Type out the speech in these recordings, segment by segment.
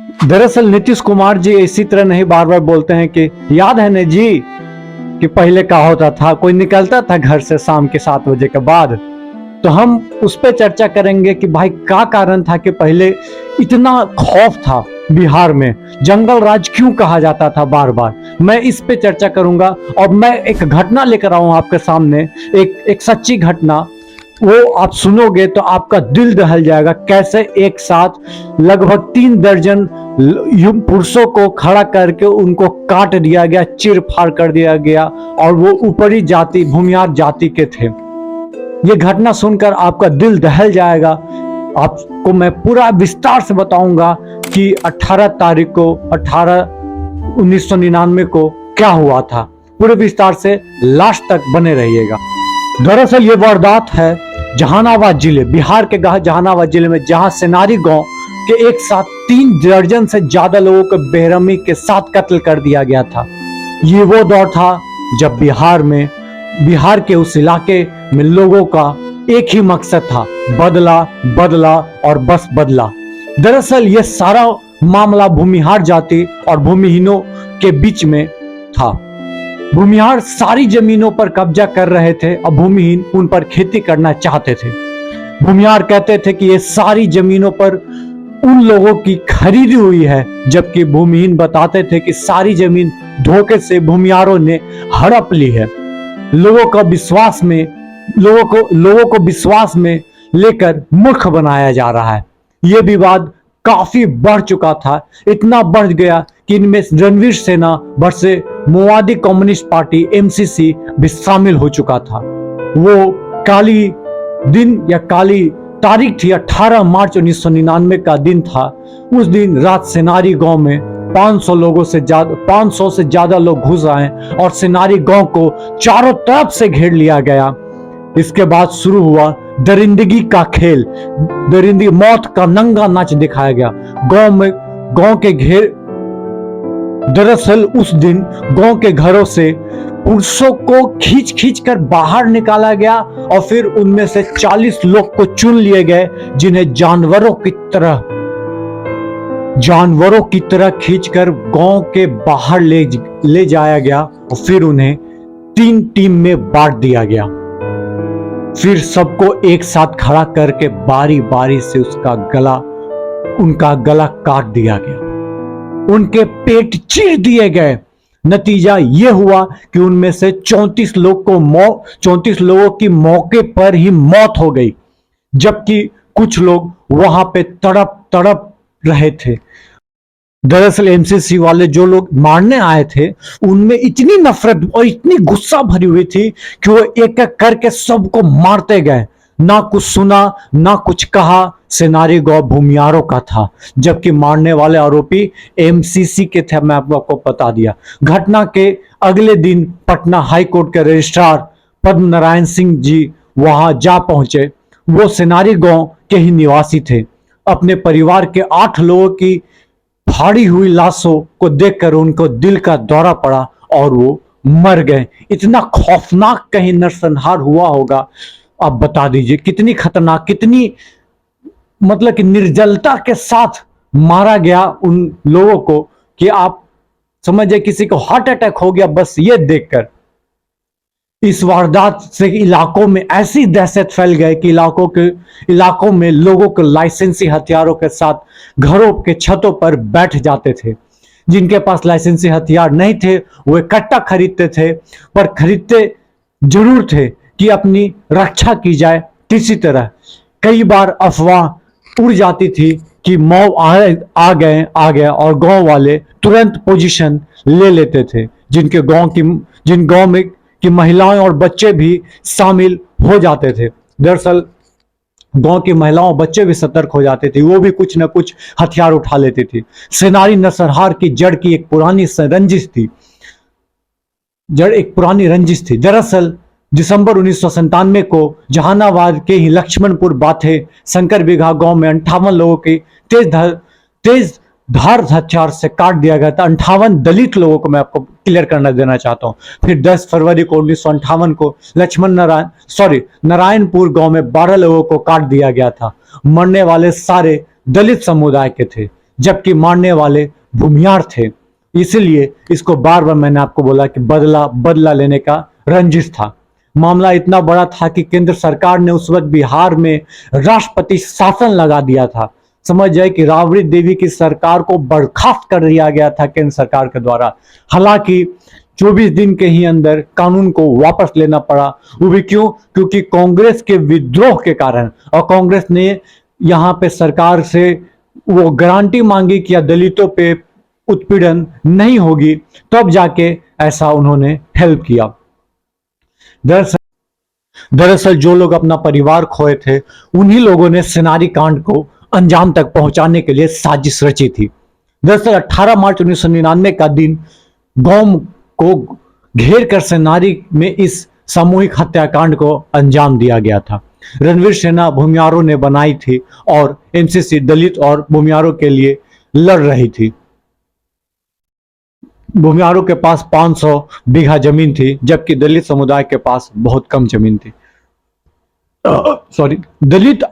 दरअसल नीतीश कुमार जी इसी तरह नहीं बार बार बोलते हैं कि याद है ना जी कि पहले क्या होता था, कोई निकलता था घर से शाम के 7 बजे के बाद। तो हम उस पर चर्चा करेंगे कि भाई क्या कारण था कि पहले इतना खौफ था बिहार में, जंगल राज क्यों कहा जाता था बार बार। मैं इस पे चर्चा करूंगा और मैं एक घटना लेकर आऊं आपके सामने, एक सच्ची घटना। वो आप सुनोगे तो आपका दिल दहल जाएगा, कैसे एक साथ लगभग 3 दर्जन पुरुषों को खड़ा करके उनको काट दिया गया, चीर फाड़ कर दिया गया, और वो ऊपरी जाति भूमिहार जाति के थे। ये घटना सुनकर आपका दिल दहल जाएगा। आपको मैं पूरा विस्तार से बताऊंगा कि 18 तारीख को 1999 को क्या हुआ था। पूरे विस्तार से लास्ट तक बने रहिएगा। दरअसल ये वारदात है जहानाबाद जिले, बिहार के जहानाबाद जिले में, जहां सेनारी गांव के एक साथ 3 दर्जन से ज्यादा लोगों को बेरहमी के साथ कत्ल कर दिया गया था। ये वो दौर था जब बिहार के उस इलाके में लोगों का एक ही मकसद था, बदला बदला और बस बदला। दरअसल यह सारा मामला भूमिहार जाति और भूमिहीनों के बीच में था। भूमिहार सारी जमीनों पर कब्जा कर रहे थे और भूमिहीन उन पर खेती करना चाहते थे। भूमिहार कहते थे कि ये सारी जमीनों पर उन लोगों की खरीदी हुई है, जबकि भूमिहीन बताते थे कि सारी जमीन धोखे से भूमिहारों ने हड़प ली है। लोगों को विश्वास में लेकर मूर्ख बनाया जा रहा है। यह विवाद काफी बढ़ चुका था, इतना बढ़ गया कि इनमें रणवीर सेना वर्सेस माओवादी कम्युनिस्ट पार्टी एमसीसी भी शामिल हो चुका था। वो काली दिन या काली तारीख थी, 18 मार्च 1999 का दिन था। उस दिन रात सेनारी गांव में 500 से ज्यादा लोग घुस आए और सेनारी गांव को चारों तरफ से घेर लिया गया। इसके बाद शुरू हुआ दरिंदगी का खेल, मौत का नंगा नाच दिखाया गया गांव के घेर। दरअसल उस दिन गांव के घरों से पुरुषों को खींच कर बाहर निकाला गया और फिर उनमें से 40 लोग को चुन लिए गए, जिन्हें जानवरों की तरह खींचकर गांव के बाहर ले जाया गया और फिर उन्हें 3 टीम में बांट दिया गया। फिर सबको एक साथ खड़ा करके बारी बारी से उनका गला काट दिया गया, उनके पेट चीर दिए गए। नतीजा यह हुआ कि उनमें से 34 लोगों की मौके पर ही मौत हो गई, जबकि कुछ लोग वहां पे तड़प रहे थे। दरअसल एमसीसी वाले जो लोग मारने आए थे, उनमें इतनी नफरत और इतनी गुस्सा भरी हुई थी कि वो एक एक करके सबको मारते गए। ना कुछ सुना ना कुछ कहा। सेनारी गांव भूमिहारों का था, जबकि मारने वाले आरोपी एमसीसी के थे। मैं आपको बता दिया। घटना के अगले दिन पटना हाई कोर्ट के रजिस्ट्रार पद्म नारायण सिंह जी वहां जा पहुंचे। वो सेनारी गांव के ही निवासी थे। अपने परिवार के 8 लोगों की फाड़ी हुई लाशों को देखकर उनको दिल का दौरा पड़ा और वो मर गए। इतना खौफनाक कहीं नरसंहार हुआ होगा, आप बता दीजिए कितनी खतरनाक, कितनी मतलब कि निर्जलता के साथ मारा गया उन लोगों को कि आप समझिए किसी को हार्ट अटैक हो गया बस ये देखकर। इस वारदात से इलाकों में ऐसी दहशत फैल गई कि इलाकों में लोगों को लाइसेंसी हथियारों के साथ घरों के छतों पर बैठ जाते थे। जिनके पास लाइसेंसी हथियार नहीं थे वो इकट्ठा खरीदते थे, पर खरीदते जरूर थे कि अपनी रक्षा की जाए किसी तरह। कई बार अफवाह उड़ जाती थी कि मौ आ गए और गांव वाले तुरंत पोजीशन ले लेते थे, जिन गांव में की महिलाएं और बच्चे भी शामिल हो जाते थे। दरअसल गांव की महिलाओं और बच्चे भी सतर्क हो जाते थे, वो भी कुछ न कुछ हथियार उठा लेती थी। सेनारी नरसंहार की जड़ की एक पुरानी रंजिश थी। दरअसल दिसंबर 1997 को जहानाबाद के ही लक्ष्मणपुर बाथे शंकर बिघा गांव में 58 लोगों की तेज धार हथियार से काट दिया गया था। 58 दलित लोगों को मैं आपको क्लियर करना देना चाहता हूं। फिर 10 फरवरी को 1958 को नारायणपुर गांव में 12 लोगों को काट दिया गया था। मरने वाले सारे दलित समुदाय के थे। जबकि मारने वाले भूमियार थे। इसीलिए इसको बार बार मैंने आपको बोला कि बदला लेने का रंजिश था। मामला इतना बड़ा था कि केंद्र सरकार ने उस वक्त बिहार में राष्ट्रपति शासन लगा दिया था। समझ जाए कि राबड़ी देवी की सरकार को बर्खास्त कर दिया गया था केंद्र सरकार के द्वारा। हालांकि 24 दिन के ही अंदर कानून को वापस लेना पड़ा। वो भी क्यों? क्योंकि कांग्रेस के विद्रोह के कारण, और कांग्रेस ने यहां पे सरकार से वो गारंटी मांगी कि दलितों पे उत्पीड़न नहीं होगी, तब जाके ऐसा उन्होंने हेल्प किया। दरअसल जो लोग अपना परिवार खोए थे, उन्हीं लोगों ने सेनारी कांड को अंजाम तक पहुंचाने के लिए साजिश रची थी। दरअसल 18 मार्च 1999 का दिन गांव को घेर कर सेनारी में इस सामूहिक हत्याकांड को अंजाम दिया गया था। रणवीर सेना भूमियारों ने बनाई थी और एनसीसी दलित और भूमियारों के लिए लड़ रही थी। भूमियारों के पास 500 बीघा जमीन थी, जबकि दलित समुदाय के पास बहुत कम जमीन थी। दलित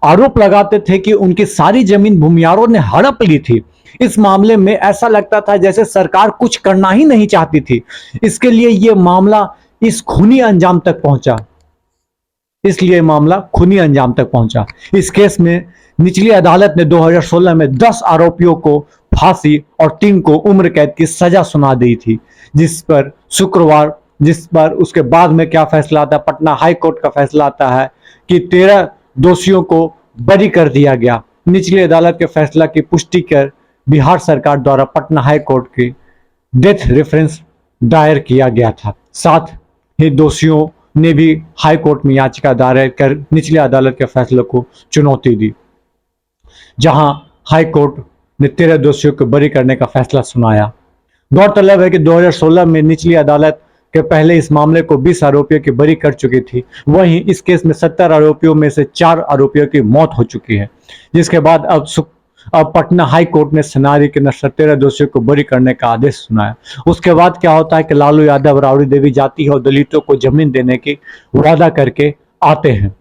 आरोप लगाते थे कि उनकी सारी जमीन भूमियारों ने हड़प ली थी। इस मामले में ऐसा लगता था जैसे सरकार कुछ करना ही नहीं चाहती थी। इसके लिए यह मामला इस खूनी अंजाम तक पहुंचा। इस केस में निचली अदालत ने 2016 में 10 आरोपियों को फांसी और 3 को उम्र कैद की सजा सुना दी थी, जिस पर उसके बाद में क्या फैसला आता है, पटना हाई कोर्ट का फैसला आता है कि 13 दोषियों को बरी कर दिया गया। निचली अदालत के फैसला की पुष्टि कर बिहार सरकार द्वारा पटना हाई कोर्ट की डेथ रेफरेंस दायर किया गया था। साथ ही दोषियों ने भी हाई कोर्ट में याचिका दायर कर निचली अदालत के फैसले को चुनौती दी, जहां हाई कोर्ट ने 13 दोषियों को बरी करने का फैसला सुनाया। गौरतलब है कि 2016 में निचली अदालत के पहले इस मामले को 20 आरोपियों की बरी कर चुकी थी। वहीं इस केस में 70 आरोपियों में से 4 आरोपियों की मौत हो चुकी है, जिसके बाद अब पटना हाई कोर्ट ने सेनारी के 13 दोषियों को बरी करने का आदेश सुनाया। उसके बाद क्या होता है कि लालू यादव, राबड़ी देवी जाति और दलितों को जमीन देने की वादा करके आते हैं।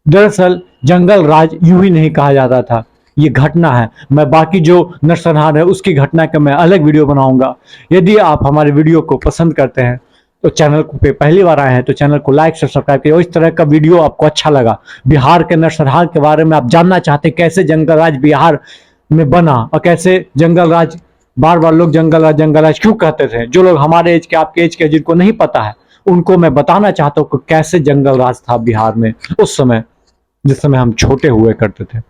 दरअसल जंगल राज यूं ही नहीं कहा जाता था, ये घटना है। मैं बाकी जो नरसंहार है उसकी घटना का मैं अलग वीडियो बनाऊंगा। यदि आप हमारे वीडियो को पसंद करते हैं तो चैनल पे पहली बार आए हैं तो चैनल को लाइक से सब्सक्राइब करिए। और इस तरह का वीडियो आपको अच्छा लगा, बिहार के नरसंहार के बारे में आप जानना चाहते हैं, कैसे जंगल राज बिहार में बना और कैसे जंगल राज, बार बार लोग जंगल राज क्यों कहते थे, जो लोग हमारे एज के, आपके एज के, जिनको नहीं पता है उनको मैं बताना चाहता हूँ कि कैसे जंगल राज था बिहार में उस समय, जिस समय हम छोटे हुए करते थे।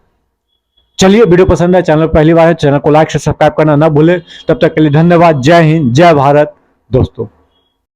चलिए, वीडियो पसंद है, चैनल पहली बार है, चैनल को लाइक से सब्सक्राइब करना ना भूले। तब तक के लिए धन्यवाद। जय हिंद, जय भारत दोस्तों।